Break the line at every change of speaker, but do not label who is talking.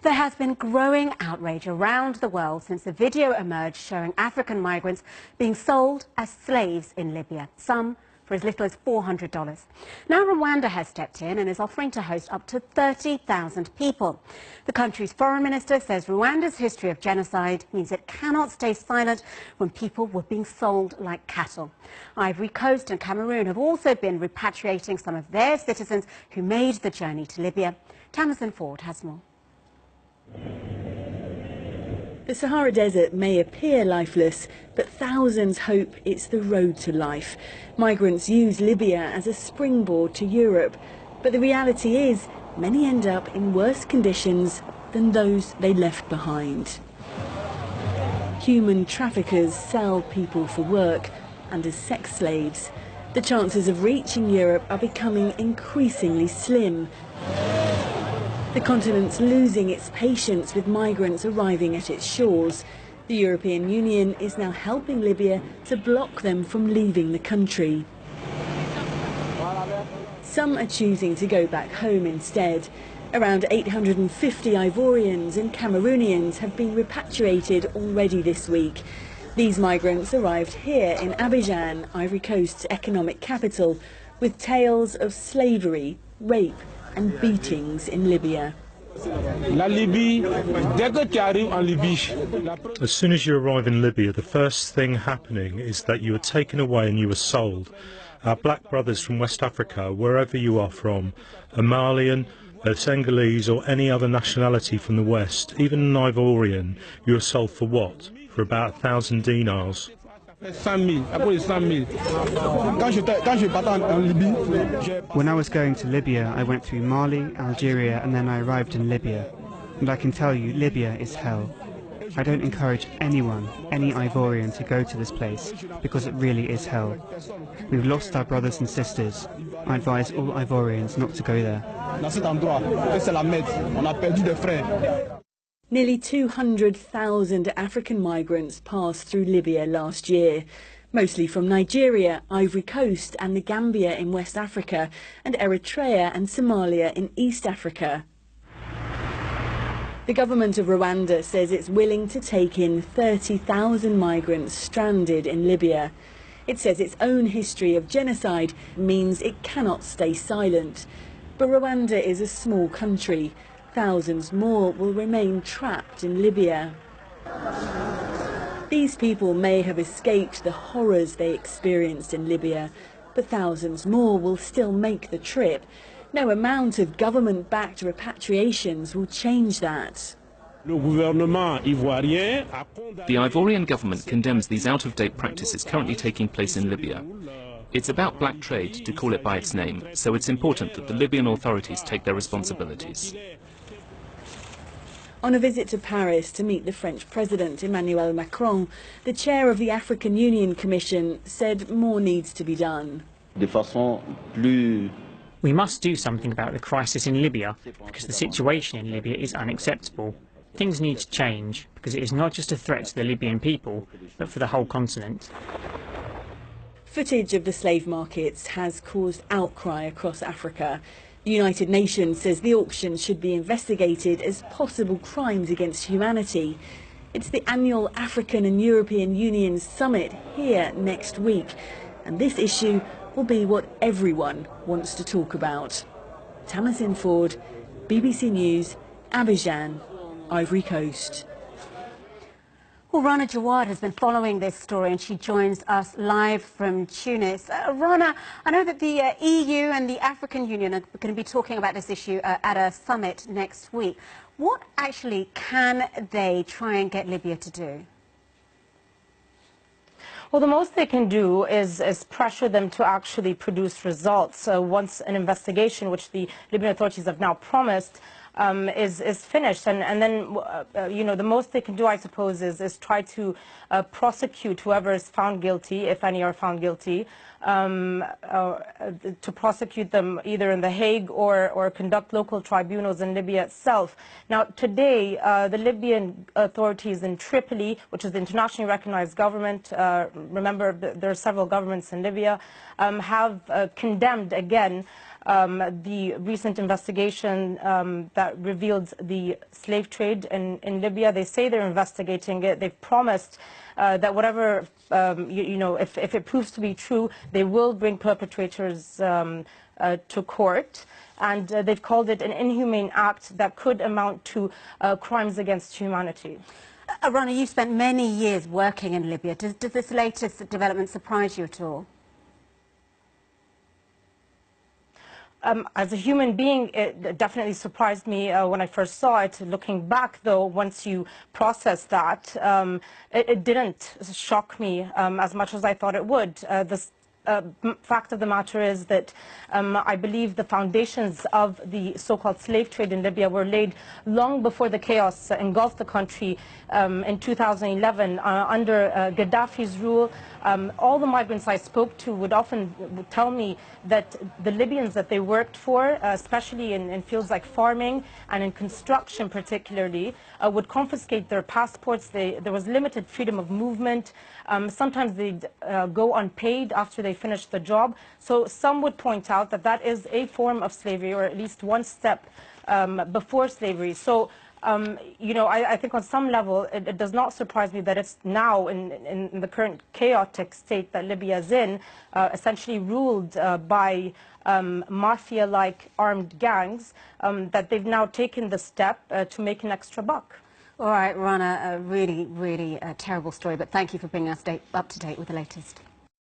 There has been growing outrage around the world since a video emerged showing African migrants being sold as slaves in Libya, some for as little as $400. Now Rwanda has stepped in and is offering to host up to 30,000 people. The country's foreign minister says Rwanda's history of genocide means it cannot stay silent when people were being sold like cattle. Ivory Coast and Cameroon have also been repatriating some of their citizens who made the journey to Libya. Tamsin Ford has more.
The Sahara Desert may appear lifeless, but thousands hope it's the road to life. Migrants use Libya as a springboard to Europe, but the reality is many end up in worse conditions than those they left behind. Human traffickers sell people for work and as sex slaves. The chances of reaching Europe are becoming increasingly slim. The continent's losing its patience with migrants arriving at its shores. The European Union is now helping Libya to block them from leaving the country. Some are choosing to go back home instead. Around 850 Ivorians and Cameroonians have been repatriated already this week. These migrants arrived here in Abidjan, Ivory Coast's economic capital, with tales of slavery, rape and beatings in Libya.
As soon as you arrive in Libya, the first thing happening is that you are taken away and you are sold. Our black brothers from West Africa, wherever you are from, a Malian, a Senegalese or any other nationality from the West, even an Ivorian, you are sold for what? For about 1,000 dinars.
When I was going to Libya, I went through Mali, Algeria, and then I arrived in Libya. And I can tell you, Libya is hell. I don't encourage anyone, any Ivorian, to go to this place, because it really is hell. We've lost our brothers and sisters. I advise all Ivorians not to go there.
Nearly 200,000 African migrants passed through Libya last year, mostly from Nigeria, Ivory Coast and the Gambia in West Africa, and Eritrea and Somalia in East Africa. The government of Rwanda says it's willing to take in 30,000 migrants stranded in Libya. It says its own history of genocide means it cannot stay silent. But Rwanda is a small country. Thousands more will remain trapped in Libya. These people may have escaped the horrors they experienced in Libya, but thousands more will still make the trip. No amount of government-backed repatriations will change that.
The Ivorian government condemns these out-of-date practices currently taking place in Libya. It's about black trade, to call it by its name, so it's important that the Libyan authorities take their responsibilities.
On a visit to Paris to meet the French President Emmanuel Macron, the chair of the African Union Commission said more needs to be done.
We must do something about the crisis in Libya, because the situation in Libya is unacceptable. Things need to change, because it is not just a threat to the Libyan people, but for the whole continent.
Footage of the slave markets has caused outcry across Africa. The United Nations says the auction should be investigated as possible crimes against humanity. It's the annual African and European Union summit here next week, and this issue will be what everyone wants to talk about. Tamsin Ford, BBC News, Abidjan, Ivory Coast.
Well, Rana Jawad has been following this story and she joins us live from Tunis. Rana, I know that the EU and the African Union are going to be talking about this issue at a summit next week. What actually can they try and get Libya to do?
Well, the most they can do is pressure them to actually produce results. So once an investigation, which the Libyan authorities have now promised, is finished, and then you know, the most they can do, I suppose, is try to prosecute whoever is found guilty, if any are found guilty, to prosecute them either in The Hague or conduct local tribunals in Libya itself. Now, today, the Libyan authorities in Tripoli, which is the internationally recognized government, remember there are several governments in Libya, have condemned again the recent investigation that revealed the slave trade in Libya. They say they're investigating it. They've promised that whatever, if it proves to be true, they will bring perpetrators to court. And they've called it an inhumane act that could amount to crimes against humanity.
Rana, you spent many years working in Libya. Does this latest development surprise you at all?
As a human being, it definitely surprised me when I first saw it. Looking back, though, once you process that, it didn't shock me as much as I thought it would. The fact of the matter is that I believe the foundations of the so-called slave trade in Libya were laid long before the chaos engulfed the country in 2011 under Gaddafi's rule. All the migrants I spoke to would tell me that the Libyans that they worked for, especially in fields like farming and in construction particularly, would confiscate their passports. There was limited freedom of movement. Sometimes they'd go unpaid after they finished the job. So some would point out that that is a form of slavery, or at least one step before slavery. So, I think on some level it does not surprise me that it's now in the current chaotic state that Libya is in, essentially ruled by mafia-like armed gangs, that they've now taken the step to make an extra buck.
All right, Rana, a really, really terrible story, but thank you for bringing us up to date with the latest.